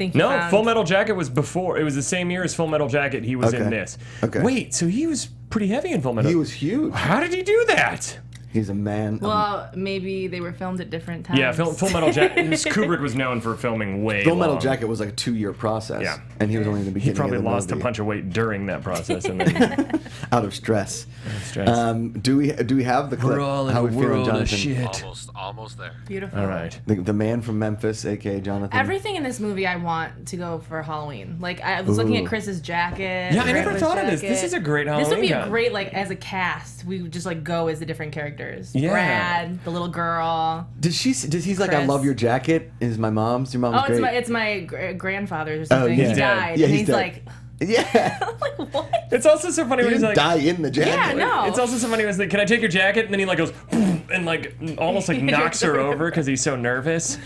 Full Metal Jacket was before. It was the same year as Full Metal Jacket. He was in this. Okay. Wait, so he was pretty heavy in Full Metal. He was huge. How did he do that? He's a man. Well, maybe they were filmed at different times. Yeah, Full Metal Jacket. Kubrick was known for filming way Full Metal Jacket was a 2-year process. Yeah. And he was only in the beginning. He probably lost a bunch of weight during that process. And then out of stress. Do we have the clip? We're all in How a we feeling, world of Jonathan? shit. Almost there. Beautiful. All right. The man from Memphis, a.k.a. Jonathan. Everything in this movie I want to go for Halloween. I was looking at Chris's jacket. Yeah, I never thought of this. This is a great Halloween. This would be a great, as a cast, we would just go as the different characters. Yeah. Brad, the little girl. Does he's I Chris. love your jacket? Is my mom's? Your mom's great. It's my grandfather's or something. yeah. He died. Yeah, and he's dead. Yeah. What? It's also so funny He when he's didn't die in the jacket. Yeah, no. It's also so funny when he's like, "Can I take your jacket?" And then he goes, and almost knocks her over because he's so nervous.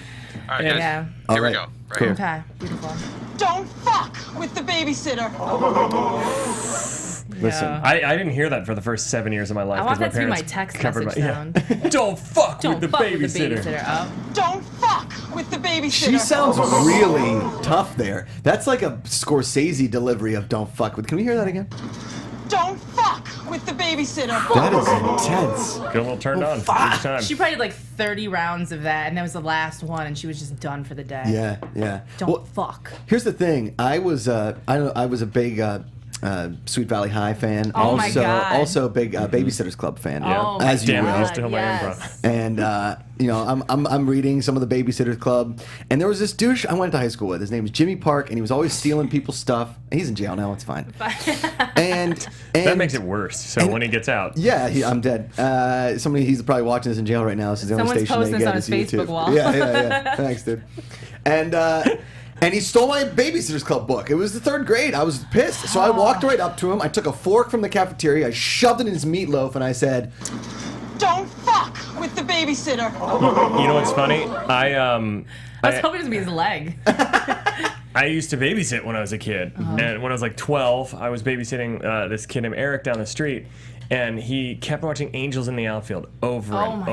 All right, guys. Yeah. Here we go. Right here. Okay, beautiful. Don't fuck with the babysitter. Listen. Yeah. I didn't hear that for the first 7 years of my life. I want because that to be my my parents text covered message sound. Don't fuck with the babysitter. Oh. Don't fuck with the babysitter. She sounds really tough there. That's like a Scorsese delivery of "don't fuck with." Can we hear that again? Don't fuck with the babysitter. That is intense. Get a little turned on each time. She probably did 30 rounds of that, and that was the last one, and she was just done for the day. Yeah. Don't fuck. Here's the thing. I was a big Sweet Valley High fan. Oh my God. Also a big Babysitters Club fan. Oh my as you Damn, will. I used to hold my yes. And I'm reading some of the Babysitters Club, and there was this douche I went to high school with. His name was Jimmy Park, and he was always stealing people's stuff. He's in jail now. It's fine. and that makes it worse. So when he gets out, yeah, I'm dead. He's probably watching this in jail right now. This is the only Someone's station posting they this get on is his Facebook YouTube. wall. Yeah. Thanks, dude. And he stole my Babysitters Club book. It was the 3rd grade. I was pissed. So I walked right up to him. I took a fork from the cafeteria. I shoved it in his meatloaf, and I said, Don't fuck with the babysitter. you know what's funny? I was hoping it was going to be his leg. I used to babysit when I was a kid, and when I was 12, I was babysitting this kid named Eric down the street, and he kept watching Angels in the Outfield over and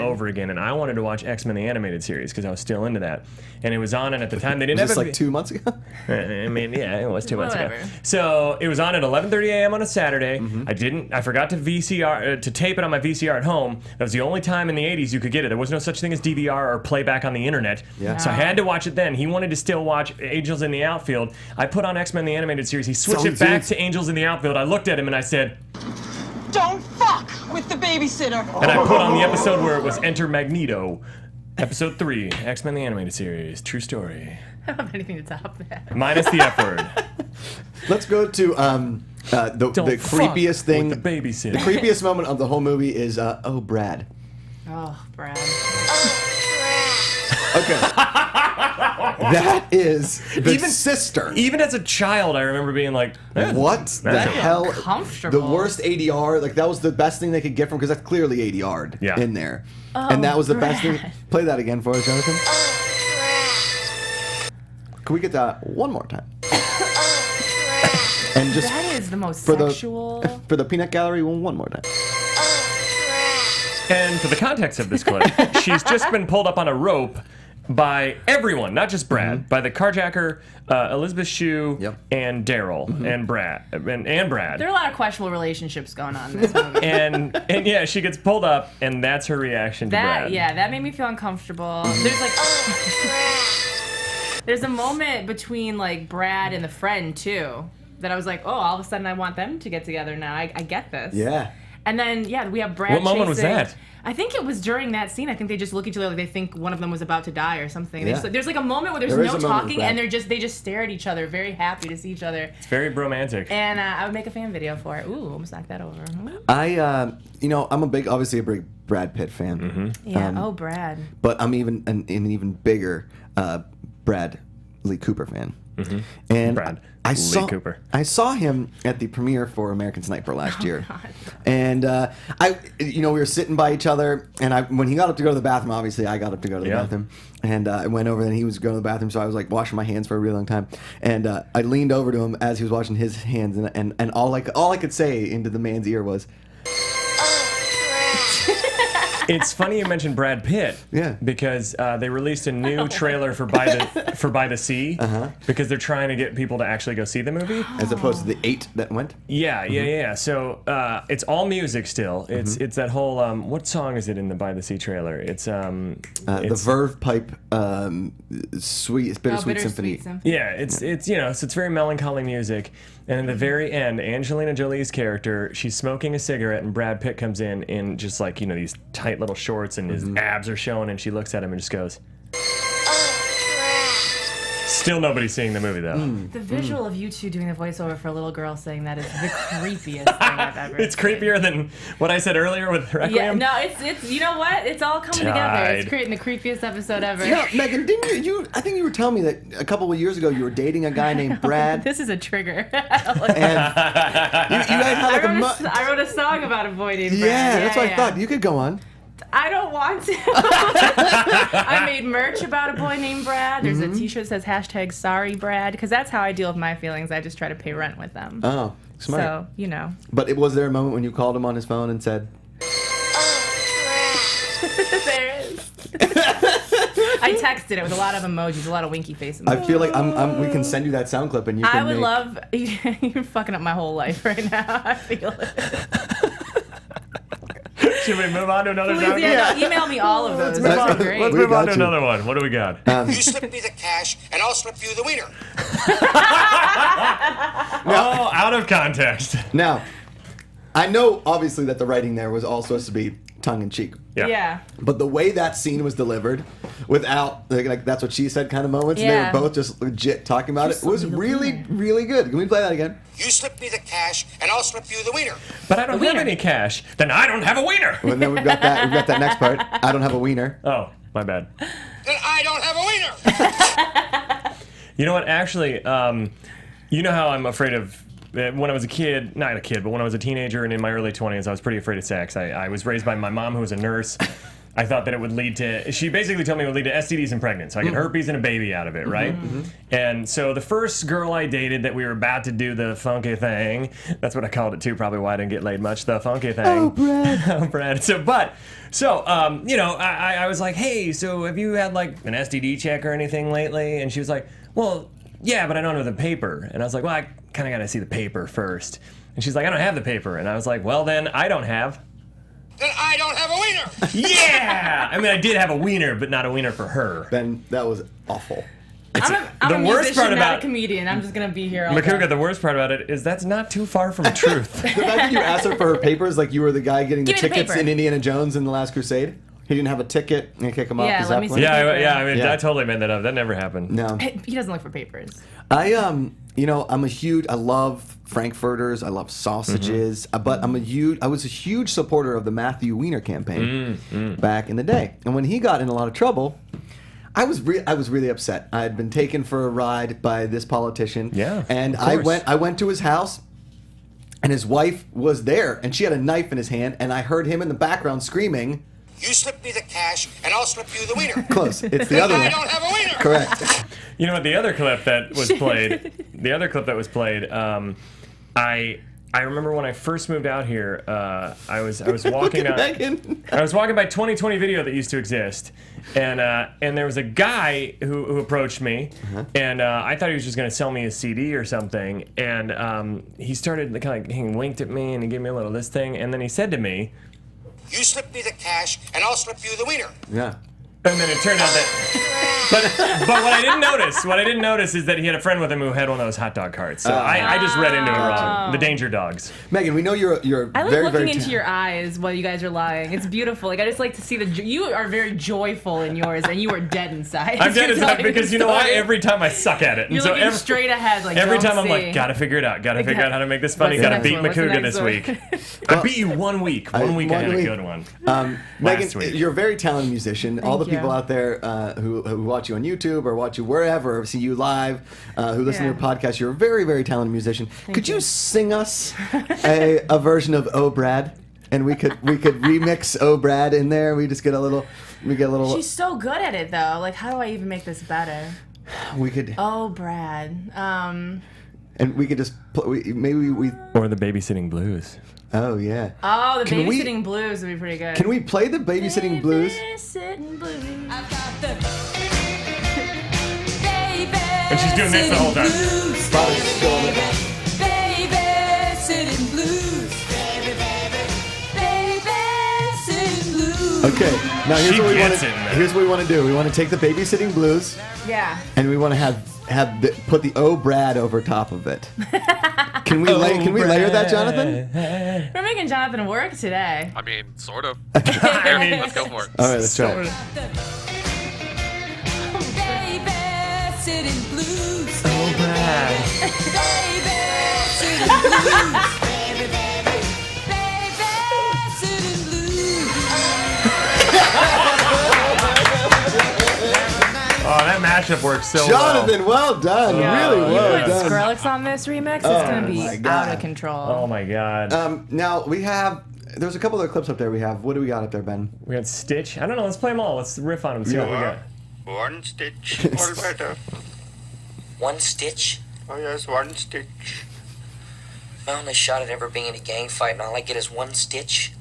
over again, and I wanted to watch X-Men the Animated Series because I was still into that, and it was on, and at the time they didn't was have this 2 months ago? I mean, yeah, it was 2 months ago. Whatever. So it was on at 11:30 a.m. on a Saturday. I forgot to to tape it on my VCR at home. That was the only time in the 80s you could get it. There was no such thing as DVR or playback on the internet. Yeah. So I had to watch it then. He wanted to still watch Angels in the Outfield. I put on X-Men the Animated Series. He switched it back to Angels in the Outfield. I looked at him and I said, Don't fuck with the babysitter. and I put on the episode where it was Enter Magneto. Episode 3, X-Men the Animated Series, true story. I don't have anything to top that. Minus the F word. Let's go to the creepiest thing. With the babysitter. The creepiest moment of the whole movie is, oh, Brad. Oh, Brad. Okay. That is the sister. Even as a child, I remember being like, What the hell? Uncomfortable. The worst ADR. That was the best thing they could get from, because that's clearly ADR'd in there. And that was the best thing. Play that again for us, Jonathan. Can we get that one more time? And just That is the most for sexual. for the peanut gallery, one more time. and for the context of this clip, she's just been pulled up on a rope by everyone, not just Brad, by the carjacker, Elisabeth Shue, and Daryl, and Brad, and Brad. There are a lot of questionable relationships going on in this movie. and yeah, she gets pulled up, and that's her reaction to Brad. Yeah, that made me feel uncomfortable. There's like, there's a moment between like Brad and the friend too that I was like, oh, all of a sudden I want them to get together now. I get this. Yeah. And then we have Brad. What moment was chasing- that? I think it was during that scene. I think they just look at each other like they think one of them was about to die or something. Yeah. There's like a moment where there's There is no a moment with talking Brad. and they just stare at each other, very happy to see each other. It's very romantic. And I would make a fan video for it. Ooh, almost knocked that over. I'm obviously a big Brad Pitt fan. Yeah. Brad. But I'm even an even bigger Bradley Cooper fan. And I saw him at the premiere for American Sniper last year. And we were sitting by each other, and when he got up to go to the bathroom, obviously I got up to go to the bathroom, and I went over and he was going to the bathroom, so I was like washing my hands for a really long time, and I leaned over to him as he was washing his hands, and all I could say into the man's ear was, It's funny you mentioned Brad Pitt. Yeah. Because they released a new trailer for By the Sea. Because they're trying to get people to actually go see the movie. as opposed to the 8 that went. Yeah. So it's all music still. It's that whole what song is it in the By the Sea trailer? It's The Verve Pipe, Bittersweet Symphony. Yeah, it's very melancholy music. And in the very end, Angelina Jolie's character, she's smoking a cigarette, and Brad Pitt comes in just like, these tight little shorts, and his abs are showing, and she looks at him and just goes, Still nobody's seeing the movie, though. The visual of you two doing a voiceover for a little girl saying that is the creepiest thing I've ever It's seen. creepier than what I said earlier with Requiem. Yeah, no, it's you know what? It's all coming together. It's creating the creepiest episode ever. Yeah, Megan, didn't you? I think you were telling me that a couple of years ago you were dating a guy named Brad. This is a trigger. And you guys had like I wrote a song about a boy named Brad. Yeah, that's what I thought. You could go on. I don't want to. I made merch about a boy named Brad. There's a t-shirt that says #sorry Brad, because that's how I deal with my feelings. I just try to pay rent with them. Oh, smart. So, But was there a moment when you called him on his phone and said, There is. I texted it with a lot of emojis, a lot of winky face emojis. I feel like we can send you that sound clip and you can I would love... You're fucking up my whole life right now. I feel it. Should we move on to another Please, topic? no, email me all of those. Let's That'd be great. move on to another one. What do we got? You slip me the cash, and I'll slip you the wiener. Oh, out of context. Now, I know obviously that the writing there was all supposed to be tongue-in-cheek. Yeah. But the way that scene was delivered, without like that's what she said kind of moments, and Yeah. they were both just legit talking about it, was really, really good. Can we play that again? You slip me the cash, and I'll slip you the wiener. But I don't have any cash. Then I don't have a wiener. Well, then we've got that next part. I don't have a wiener. Oh, my bad. Then I don't have a wiener. You know what? Actually, you know how I'm afraid of. When I was a kid, not a kid, but when I was a teenager and in my early 20s, I was pretty afraid of sex. I was raised by my mom, who was a nurse. I thought that it would lead to, she basically told me it would lead to STDs and pregnancy. So I get herpes and a baby out of it, right? And so the first girl I dated that we were about to do the funky thing, that's what I called it too, probably why I didn't get laid much, the funky thing. Oh, Brad. Oh, Brad. I was like, hey, so have you had like an STD check or anything lately? And she was like, well, yeah, but I don't have the paper. And I was like, well, I kind of got to see the paper first. And she's like, I don't have the paper. And I was like, well, then I don't have. Then I don't have a wiener. Yeah! I mean, I did have a wiener, but not a wiener for her. Ben, that was awful. I'm the a worst musician, part not about- a comedian. I'm just going to be here all Macuga, day. the worst part about it is that's not too far from the truth. The fact that you asked her for her papers, like you were the guy getting the Give me the tickets paper. in Indiana Jones in The Last Crusade. He didn't have a ticket, and you kick him off Yeah, the let me Zeppelin. see. I mean, Yeah. I totally made that up. That never happened. No. He doesn't look for papers. I love Frankfurters. I love sausages. But I was a huge supporter of the Matthew Weiner campaign back in the day. And when he got in a lot of trouble, I was really upset. I had been taken for a ride by this politician. Yeah, and of course. I went to his house, and his wife was there, and she had a knife in his hand, and I heard him in the background screaming. You slip me the cash, and I'll slip you the wiener. Close. It's the other I one. don't have a wiener. Correct. You know what? The other clip that was played, I remember when I first moved out here, I was walking Look at on, Meghan. I was walking by 2020 Video that used to exist, and there was a guy who approached me, and I thought he was just going to sell me a CD or something, and he started kind of, he winked at me and he gave me a little this thing, and then he said to me, You slip me the cash, and I'll slip you the wiener. Yeah. and then it turned out that, but what I didn't notice is that he had a friend with him who had one of those hot dog carts. So I just read into it wrong. The danger dogs. Meghan, we know you're I like very, looking very into your eyes while you guys are lying. It's beautiful. Like I just like to see you are very joyful in yours, and you are dead inside. I'm dead You're inside telling because the you know why? story. Every time I suck at it. And You're so looking straight ahead, like every don't time I'm see. like, gotta figure it out. Gotta figure out how to make this funny. What's the Gotta next beat one? What's the Macuga next this one? week. I beat you 1 week. One week I had a good one. Last Meghan, week. you're a very talented musician. All the Thank people you. out there who watch you on YouTube or watch you wherever, or see you live, who listen to your podcast, you're a very, very talented musician. Could you sing us a version of Oh Brad? And we could remix Oh Brad in there. We get a little. She's so good at it though. Like, how do I even make this better? We could. Oh, Brad. And we could just maybe we. Or the babysitting blues. Oh yeah. Oh, the Can we- babysitting blues would be pretty good. Can we play the babysitting blues? Babysitting blues. I've got the And she's doing this the whole time. babysitting blues. Babysitting blues. Okay. Now here's She what we want gets to. it, man. Here's what we want to do. We want to take the babysitting blues, Yeah. and we want to put the Oh Brad over top of it. Can we layer that, Jonathan? We're making Jonathan work today. I mean, sort of. I mean, Let's go for it. All right, let's try it. Babysitting blues. Oh, Brad. Babysitting blues. Babysitting blues. Oh, that mashup works so Jonathan, well done. Really You well put done. Skrillex on this remix, it's gonna be my God. out of control. well. Oh my God. Now we have. There's a couple other clips up there. We have. What do we got up there, Ben? We got Stitch. I don't know. Let's play them all. Let's riff on them. See what we got. One stitch, all better. One stitch? Oh yes, one stitch. My only shot at ever being in a gang fight, and all I get is one stitch.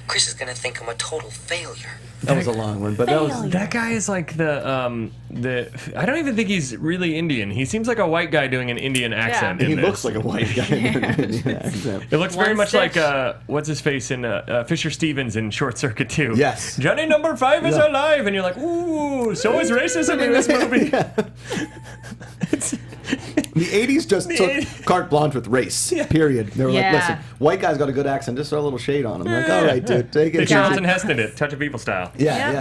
Chris is gonna think I'm a total failure. That was a long one, but that was. That guy is like the I don't even think he's really Indian. He seems like a white guy doing an Indian accent. He in looks this. like a white guy. Yeah. It looks very One much Stitch. like what's his face in Fisher Stevens in Short Circuit 2. Yes. Johnny number 5 is alive, and you're like, ooh, so is racism in this movie. The 80s just took carte blanche with race. Period. They were like, Yeah. listen, white guy's got a good accent. Just throw a little shade on him. Like, all right, dude, take They it. Charlton Heston it, Touch of People style. Yeah, Yep.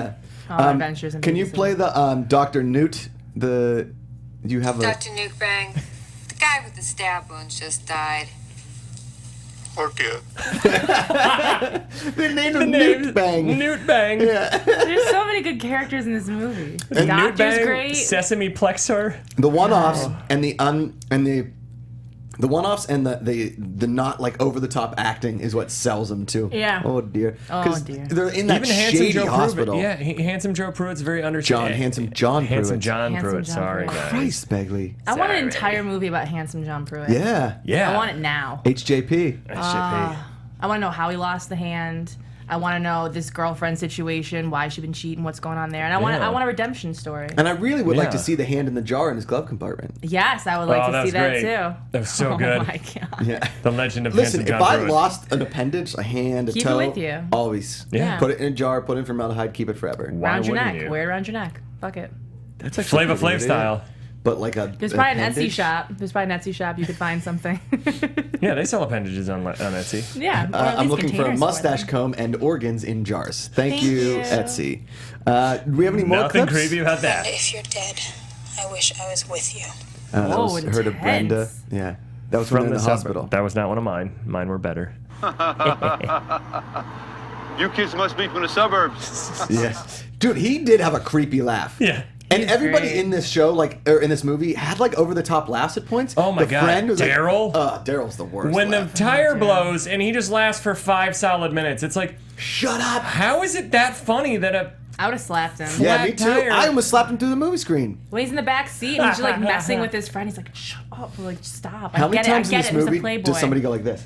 yeah. All adventures in Can you babysitting. play the Dr. Newt? Do you have a? Dr. Nukebang, the guy with the stab wounds just died. Oh dear. They named him Newt Bang. Newt Bang. There's so many good characters in this movie. The And Newt doctor's Bang, great. Sesame Plexor. The one-offs and the one-offs and the not like over the top acting is what sells them too. Yeah. Oh dear. Oh, 'Cause dear. they're in that Even Handsome shady Joe hospital. Pruitt. Yeah, Handsome Joe Pruitt's very understated. Handsome John Handsome Pruitt. John Handsome Pruitt. John Sorry, Pruitt. guys. Christ, Begley. I want an Sorry. entire movie about Handsome John Pruitt. Yeah. Yeah. I want it now. HJP. I want to know how he lost the hand. I want to know this girlfriend situation, why she's been cheating, what's going on there, and I want Yeah. a redemption story. And I really would like to Yeah. see the hand in the jar in his glove compartment. Yes, I would like Oh, to that's see that great. too. That was so Oh good. my god. Yeah. The Legend of Listen, Handsome if John I Pruitt. lost an appendage, a hand, a Keep it toe, with you. always. Yeah. Put it in a jar, put it in formaldehyde, keep it forever. Why Around your wouldn't neck. you? Wear it around your neck. Fuck it. That's actually Flava a pretty Flav good style. idea. But like a There's probably an Etsy appendage? shop. There's probably an Etsy shop. You could find something. Yeah, they sell appendages on Etsy. Yeah. or at I'm least looking for a containers mustache them. comb and organs in jars. Thank Thank you, you. Etsy. Do we have any more Nothing clips? creepy about that. If you're dead, I wish I was with you. That Whoa, was heard of Brenda. intense. Yeah, that was from in the suburb. hospital. That was not one of mine. Mine were better. You kids must be from the suburbs. Yeah, dude, he did have a creepy laugh. Yeah. And He's everybody great. in this show, or in this movie, had like over the top laughs at points. Oh my the God, friend was Daryl? Like, Daryl's the worst. When the laugh. tire blows and he just lasts for 5 solid minutes, it's like, Shut up. how is it that funny that a I would have slapped him. Yeah, flat me too. tire. I almost slapped him through the movie screen. When he's in the back seat and he's just like messing with his friend, he's like, "Shut Oh, like stop! How many times in I this get it. movie Who's a playboy? does somebody go like this?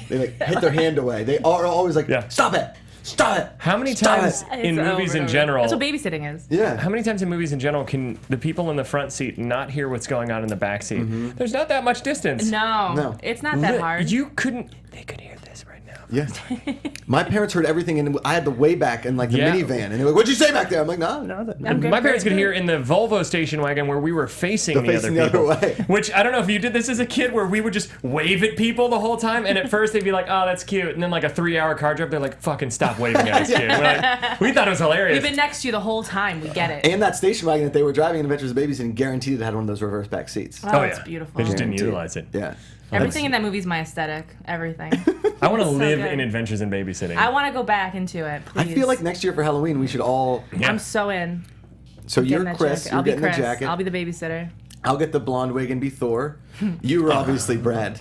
They like hit their hand away. They are always like, stop it, stop it. How many Stop times it. in It's movies over in and over. general? That's what babysitting is. Yeah. How many times in movies in general can the people in the front seat not hear what's going on in the back seat? There's not that much distance. No, it's not that hard. You couldn't. They could hear this right now. Yeah. My parents heard everything, and I had the way back in like the minivan, and they're like, "What'd you say back there?" I'm like, "No, nothing." My parents could hear in the Volvo station wagon where we were facing the other the people. other way. Which I don't know if you did this as a kid, where we would just wave at people the whole time, and at first they'd be like, "Oh, that's cute," and then like a 3-hour car trip, they're like, "Fucking stop waving at us, kid." We're like, we thought it was hilarious. We've been next to you the whole time. We get it. And that station wagon that they were driving in Adventures of Babysitting guaranteed it had one of those reverse back seats. Oh, it's beautiful. They just didn't Guaranteed. utilize it. Yeah. Everything in that movie is my aesthetic. Everything. I want to So live good. in Adventures in Babysitting. I want to go back into it. Please. I feel like next year for Halloween we should all. I'm so in. So Getting you're that Chris. jacket. You're I'll be getting Chris. the jacket. I'll be the babysitter. I'll get the blonde wig and be Thor. You were obviously Brad.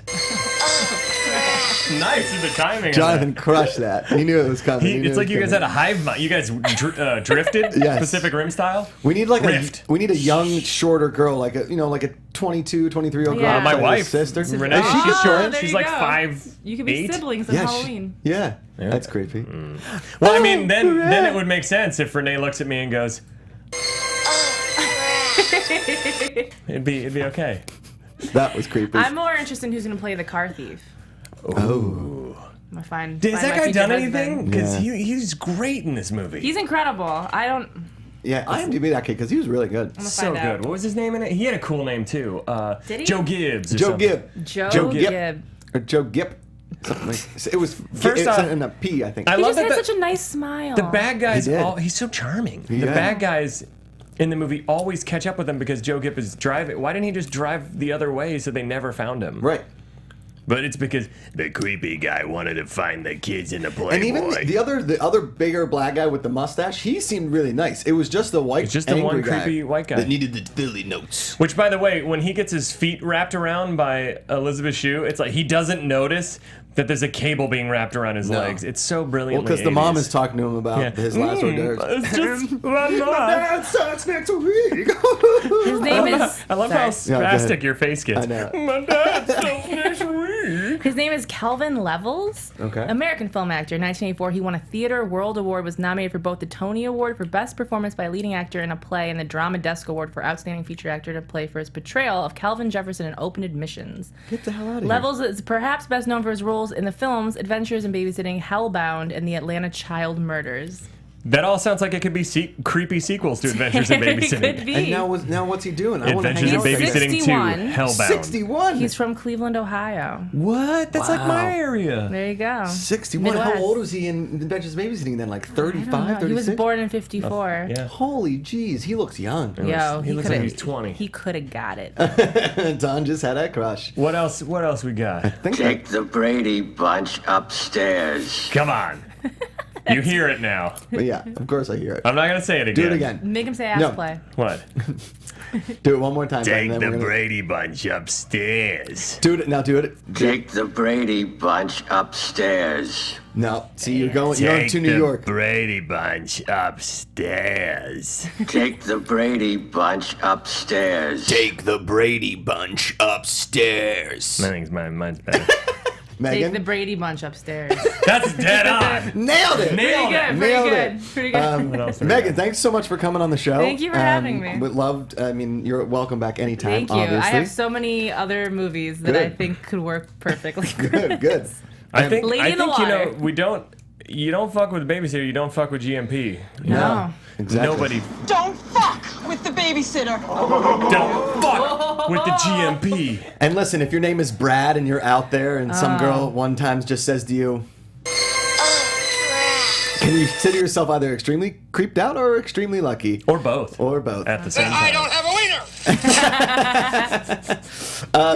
Nice the timing. of Jonathan that. crushed that. He knew it was coming. He knew It's it like was you guys coming. had a hive mind. You guys drifted Yes. Pacific Rim style. We need like Rift. we need a young, shorter girl, like a 22, 23-year-old girl. Yeah. My like a wife, sister. Renee, She she's could short. join. there She's you like go. 5'8". You could be siblings on Yeah, Halloween. Yeah, that's creepy. Well, I mean, then it would make sense if Renee looks at me and goes, it'd be okay. That was creepy. I'm more interested in who's going to play the car thief. Oh. I'm gonna find. Has find that my guy future done husband. anything? Because Yeah. he's great in this movie. He's incredible. I don't. Yeah, IMDb that kid because he was really good. I'm gonna so find good. out. What was his name in it? He had a cool name too. Did he? Joe Gibbs. Or Joe something. Gibb. Joe Gibb. Or Joe Gipp. Something like, it was First off, in a P, I think. I He love just that had such a nice smile. the bad guys. He did. He's so charming. The Yeah. bad guys in the movie always catch up with him because Joe Gibb is driving. Why didn't he just drive the other way so they never found him? Right. But it's because the creepy guy wanted to find the kids in the Playboy. And even the other bigger black guy with the mustache, he seemed really nice. It was just the white, It's just the angry one guy creepy white guy that needed the Philly notes. Which, by the way, when he gets his feet wrapped around by Elisabeth Shue, it's like he doesn't notice that there's a cable being wrapped around his No. legs. It's so brilliant. Well, because the mom is talking to him about his last hors d'oeuvres. It's just one more. Dad starts next week. His name is. I love how sorry. Yeah, go spastic ahead. your face gets. I know. My dad starts next week. His name is Calvin Levels. Okay. American film actor. In 1984, he won a Theater World Award, was nominated for both the Tony Award for Best Performance by a Leading Actor in a Play and the Drama Desk Award for Outstanding Feature Actor in a Play for his portrayal of Calvin Jefferson in Open Admissions. Get the hell out of here. Levels is perhaps best known for his roles in the films Adventures in Babysitting, Hellbound, and the Atlanta Child Murders. That all sounds like it could be creepy sequels to Adventures in It Babysitting. could be. And now what's he doing? I want to hang Adventures in out with him. Babysitting 61. 2, Hellbound. 61. He's from Cleveland, Ohio. What? That's like Wow. my area. There you go. 61. How Midwest. old was he in Adventures of Babysitting then? Like I don't 35, know. 36? He was born in 54. Yeah. Holy jeez, he looks young. Yo, He looks like coulda- he's 20. He could have got it. Don just had a crush. What else we got? Take the Brady Bunch upstairs. Come on. You hear it now. But yeah, of course I hear it. I'm not going to say it again. Do it again. Make him say ass No. play. What? Do it one more time. and then we're gonna- Brady Bunch upstairs. Do it now. Do it. Take the Brady Bunch upstairs. No. See, you're going to New York. Brady Bunch upstairs. Take the Brady Bunch upstairs. Take the Brady Bunch upstairs. I think mine's better. Take the Megan, Brady Bunch upstairs. That's dead on. nailed it. Nailed it. Pretty Nailed good. it. Pretty good. What else do we Megan, got? thanks so much for coming on the show. Thank you for having me. Would loved. I mean, you're welcome back anytime. Thank you. Obviously. I have so many other movies that I Good. think could work perfectly. Good. Good. I think Lady in the Water. you don't fuck with the babysitter, you don't fuck with GMP. No. Exactly. Nobody Don't fuck with the babysitter. don't fuck with the GMP. And listen, if your name is Brad and you're out there and some girl one time just says to you, can you consider yourself either extremely creeped out or extremely lucky? Or both. Or both. At the same I time. don't have a wiener.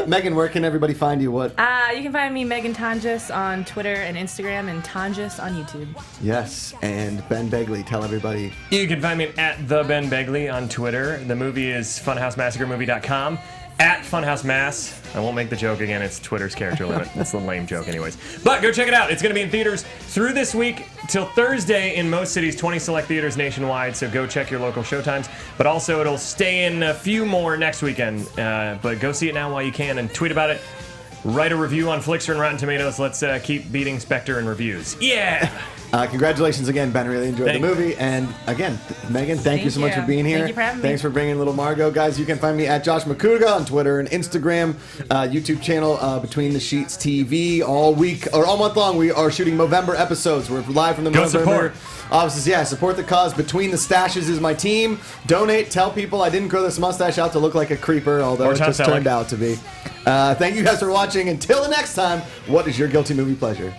Megan, where can everybody find you? What? You can find me, Meghan Tonjes, on Twitter and Instagram, and Tonjes on YouTube. Yes, and Ben Begley, tell everybody. You can find me at the Ben Begley on Twitter. The movie is funhousemassacremovie.com. at Funhouse Mass. I won't make the joke again. It's Twitter's character limit. That's a lame joke anyways. But go check it out. It's going to be in theaters through this week till Thursday in most cities, 20 select theaters nationwide. So go check your local showtimes. But also it'll stay in a few more next weekend. But go see it now while you can and tweet about it. Write a review on Flixer and Rotten Tomatoes. Let's keep beating Spectre in reviews. Yeah! Congratulations again, Ben. Really enjoyed the movie. And again, Megan, thank you so much for being here. Thank you for having me. Thanks for bringing little Margot. Guys, you can find me at Josh Macuga on Twitter and Instagram. YouTube channel, Between the Sheets TV. All week, or all month long, we are shooting Movember episodes. We're live from the Movember offices. Yeah, support the cause. Between the Stashes is my team. Donate. Tell people I didn't grow this mustache out to look like a creeper, although it just turned out to be. Thank you guys for watching. Until the next time, what is your guilty movie pleasure?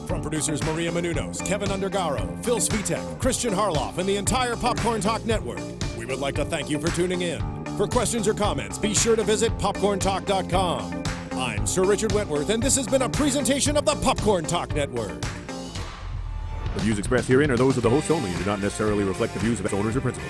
From producers Maria Menounos, Kevin Undergaro, Phil Svitek, Christian Harloff, and the entire Popcorn Talk Network, we would like to thank you for tuning in. For questions or comments, be sure to visit popcorntalk.com. I'm Sir Richard Wentworth, and this has been a presentation of the Popcorn Talk Network. The views expressed herein are those of the hosts only and do not necessarily reflect the views of its owners or principals.